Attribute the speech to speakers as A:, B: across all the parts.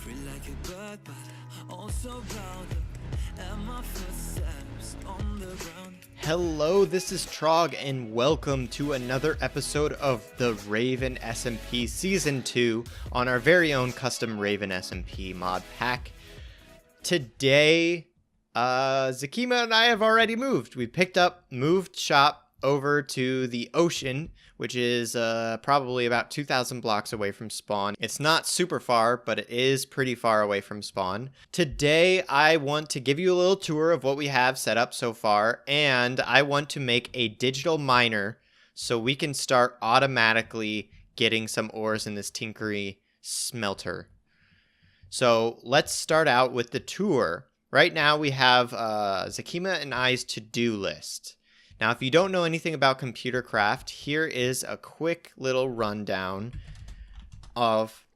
A: Free like a bird, but also bound and my footsteps on the ground.
B: Hello, this is Trog, and welcome to another episode of the Raven SMP Season 2 on our very own custom Raven SMP mod pack. Today, Zakima and I have already moved. We moved shop over to the ocean, which is probably about 2,000 blocks away from spawn. It's not super far, but it is pretty far away from spawn. Today, I want to give you a little tour of what we have set up so far, and I want to make a digital miner so we can start automatically getting some ores in this tinkery smelter. So let's start out with the tour. Right now we have Zakima and I's to-do list. Now, if you don't know anything about computer craft, here is a quick little rundown of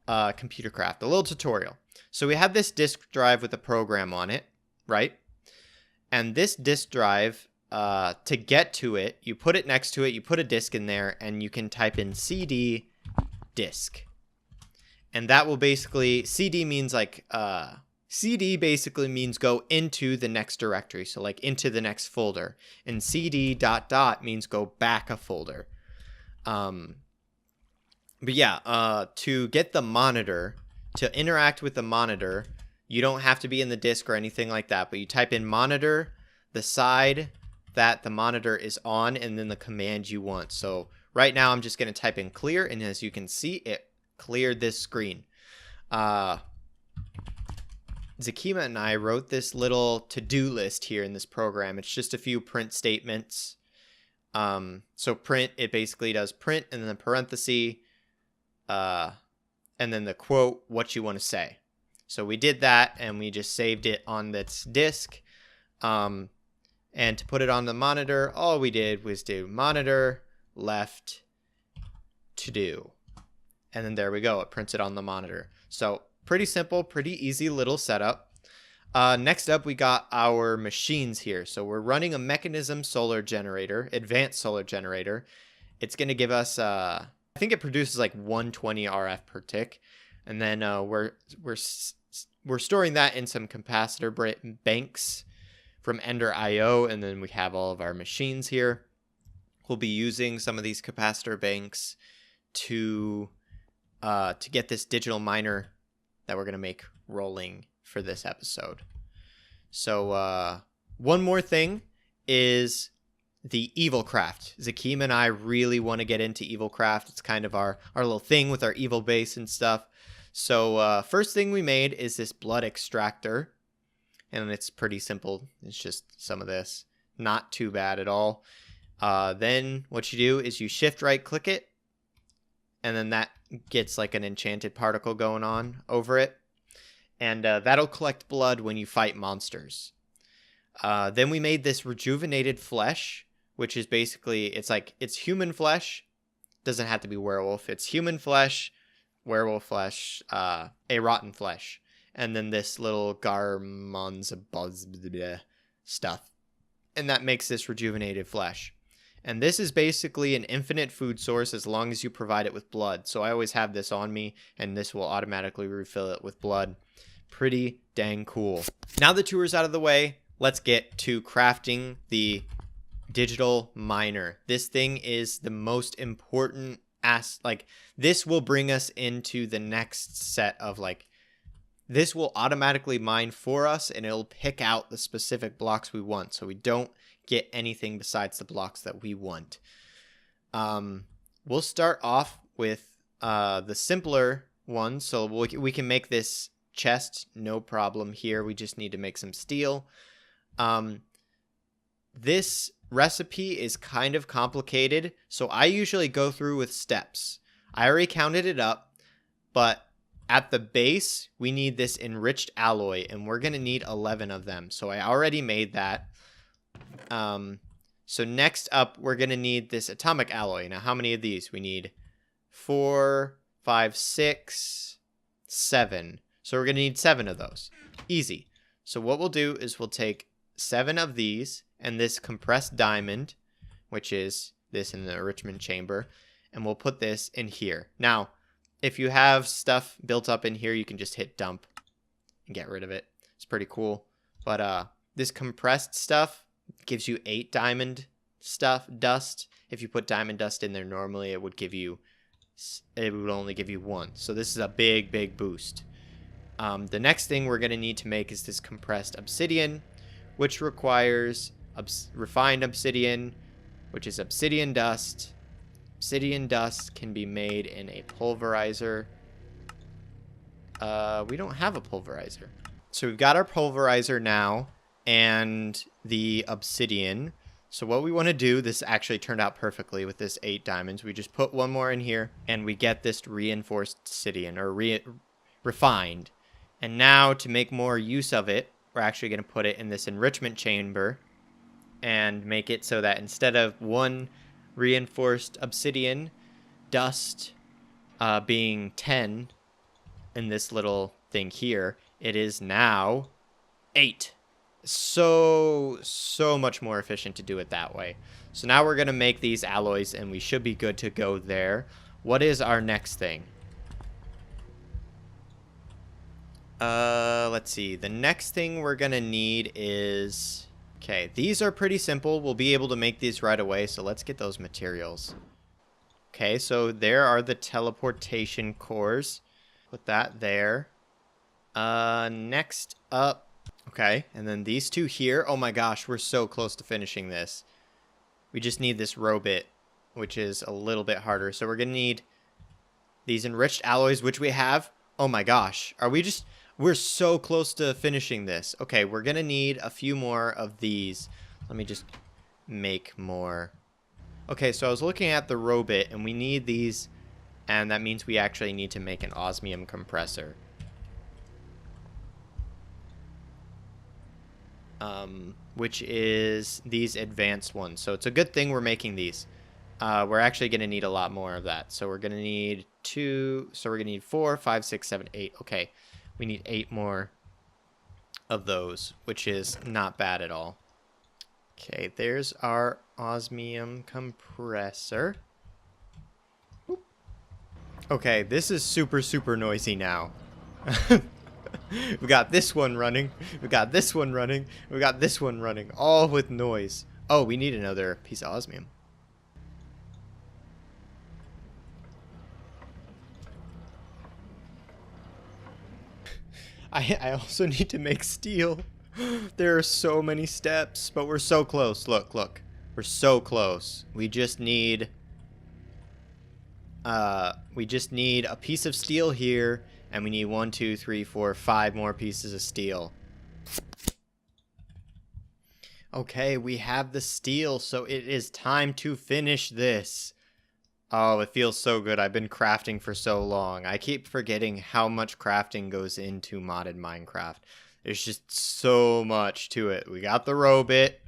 B: computer craft, a little tutorial. So we have this disk drive with a program on it, right? And this disk drive, to get to it, you put it next to it, you put a disk in there, and you can type in CD disk. And that will basically, CD means like, CD basically means go into the next directory, so like into the next folder, and CD ... means go back a folder. But yeah, to get the monitor, to interact with the monitor, you don't have to be in the disk or anything like that, but you type in monitor, the side that the monitor is on, and then the command you want. So right now I'm just going to type in clear, and as you can see, it cleared this screen. Zakima and I wrote this little to-do list here in this program. It's just a few print statements. So print, it basically does print and then the parenthesis, and then the quote, what you want to say. So we did that and we just saved it on this disk. And to put it on the monitor, all we did was do monitor left to do. And then there we go. It prints it on the monitor. So pretty simple, pretty easy little setup. Next up, we got our machines here. So we're running a mechanism solar generator, advanced solar generator. It's going to give us, I think it produces like 120 RF per tick. And then we're storing that in some capacitor banks from Ender.io. And then we have all of our machines here. We'll be using some of these capacitor banks to get this digital miner that we're going to make rolling for this episode. So one more thing is the evil craft. Zakima and I really want to get into evil craft. It's kind of our little thing with our evil base and stuff. So first thing we made is this blood extractor, and it's pretty simple. It's just some of this, not too bad at all. Then what you do is you shift right click it, and then that gets like an enchanted particle going on over it. And that'll collect blood when you fight monsters. Then we made this rejuvenated flesh, which is basically, it's human flesh. Doesn't have to be werewolf. It's human flesh, werewolf flesh, a rotten flesh. And then this little garmon's stuff. And that makes this rejuvenated flesh. And this is basically an infinite food source as long as you provide it with blood. So I always have this on me, and this will automatically refill it with blood. Pretty dang cool. Now the tour's out of the way, let's get to crafting the digital miner. This thing is the most important this will bring us into the next set of this will automatically mine for us, and it'll pick out the specific blocks we want, so we don't get anything besides the blocks that we want. We'll start off with the simpler one, so we can make this chest, no problem here. We just need to make some steel. This recipe is kind of complicated, so I usually go through with steps. I already counted it up, but at the base, we need this enriched alloy, and we're going to need 11 of them. So I already made that. So next up, we're going to need this atomic alloy. Now, how many of these? We need 4, 5, 6, 7. So we're going to need 7 of those. Easy. So what we'll do is we'll take 7 of these and this compressed diamond, which is this in the enrichment chamber, and we'll put this in here. Now, if you have stuff built up in here, you can just hit dump and get rid of it. It's pretty cool. But this compressed stuff gives you 8 diamond dust. If you put diamond dust in there normally, it would only give you 1. So this is a big boost. The next thing we're going to need to make is this compressed obsidian, which requires refined obsidian, which is obsidian dust. Obsidian dust can be made in a pulverizer. We don't have a pulverizer. So we've got our pulverizer now and the obsidian. So what we want to do, this actually turned out perfectly with this 8 diamonds. We just put one more in here and we get this reinforced obsidian, or refined. And now to make more use of it, we're actually going to put it in this enrichment chamber and make it so that instead of 1 reinforced obsidian dust being 10 in this little thing here, it is now 8. So much more efficient to do it that way. So now we're going to make these alloys and we should be good to go there. What is our next thing? Let's see. The next thing we're going to need is... Okay, these are pretty simple. We'll be able to make these right away, so let's get those materials. Okay, so there are the teleportation cores. Put that there. Next up... Okay, and then these 2 here. Oh my gosh, we're so close to finishing this. We just need this row bit, which is a little bit harder. So we're going to need these enriched alloys, which we have. Oh my gosh, we're so close to finishing this. Okay, we're going to need a few more of these. Let me just make more. Okay, so I was looking at the row bit, and we need these, and that means we actually need to make an osmium compressor. Which is these advanced ones. So it's a good thing we're making these. We're actually going to need a lot more of that. So we're going to need 2. So we're going to need 4, 5, 6, 7, 8. Okay. We need 8 more of those, which is not bad at all. Okay. There's our osmium compressor. Oop. Okay. This is super noisy now. We got this one running. We got this one running. We got this one running. All with noise. Oh, we need another piece of osmium. I also need to make steel. There are so many steps, but we're so close. Look. We're so close. We just need a piece of steel here. And we need 1, 2, 3, 4, 5 more pieces of steel. Okay, we have the steel, so it is time to finish this. Oh, it feels so good. I've been crafting for so long. I keep forgetting how much crafting goes into modded Minecraft. There's just so much to it. We got the row bit.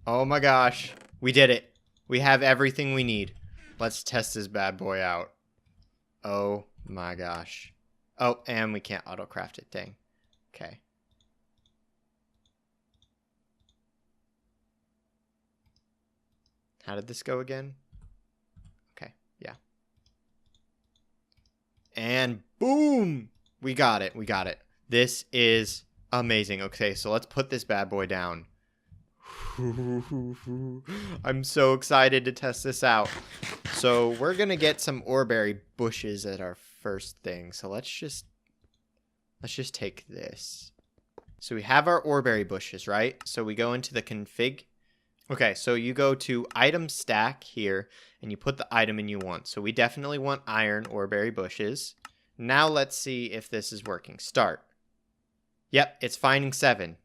B: Oh my gosh. We did it. We have everything we need. Let's test this bad boy out. Oh my gosh. Oh, and we can't auto-craft it. Dang. Okay. How did this go again? Okay, yeah. And boom! We got it. This is amazing. Okay, so let's put this bad boy down. I'm so excited to test this out. So we're going to get some oreberry bushes at our first thing. So let's just take this. So we have our oreberry bushes, right? So we go into the config. Okay, so you go to item stack here and you put the item in you want. So we definitely want iron oreberry bushes. Now let's see if this is working. Start. Yep, it's finding 7.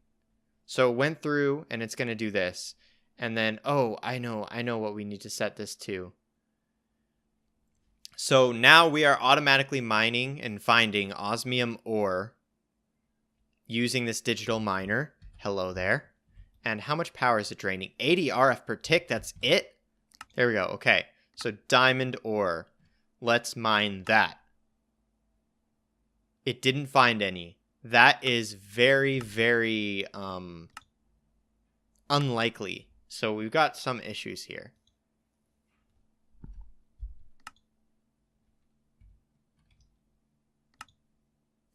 B: So it went through and it's going to do this. And then, oh, I know what we need to set this to. So now we are automatically mining and finding osmium ore using this digital miner. Hello there. And how much power is it draining? 80 RF per tick. That's it? There we go. Okay. So diamond ore. Let's mine that. It didn't find any. That is very, very unlikely. So we've got some issues here.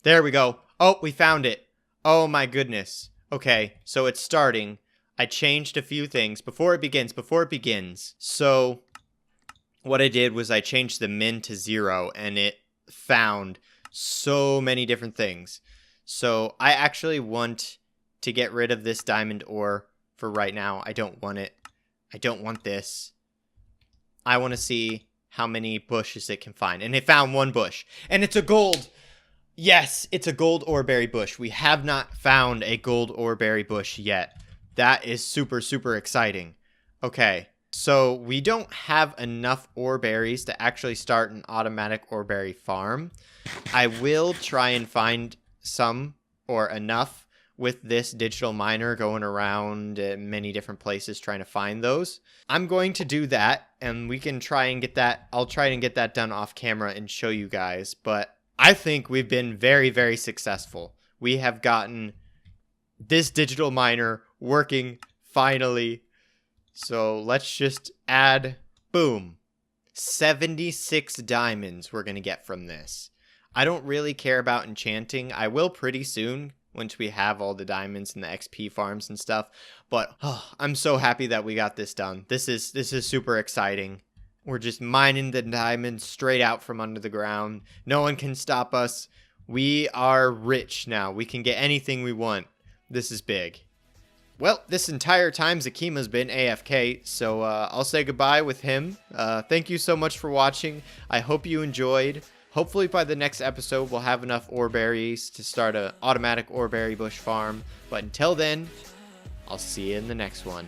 B: There we go. Oh, we found it. Oh my goodness. Okay, so it's starting. I changed a few things before it begins. So what I did was I changed the min to 0 and it found so many different things. So I actually want to get rid of this diamond ore for right now. I don't want it. I don't want this. I want to see how many bushes it can find. And it found one bush. And it's a gold. Yes, it's a gold oreberry bush. We have not found a gold oreberry bush yet. That is super, super exciting. Okay, so we don't have enough oreberries to actually start an automatic oreberry farm. I will try and find some or enough with this digital miner going around many different places trying to find those. I'm going to do that, and we can try and get that. I'll try and get that done off camera and show you guys, but I think we've been very, very successful. We have gotten this digital miner working finally. So let's just add, boom, 76 diamonds we're going to get from this. I don't really care about enchanting. I will pretty soon once we have all the diamonds and the XP farms and stuff. But I'm so happy that we got this done. This is super exciting. We're just mining the diamonds straight out from under the ground. No one can stop us. We are rich now. We can get anything we want. This is big. Well, this entire time Zakima's been AFK, so I'll say goodbye with him. Thank you so much for watching. I hope you enjoyed. Hopefully by the next episode we'll have enough oreberries to start an automatic oreberry bush farm. But until then, I'll see you in the next one.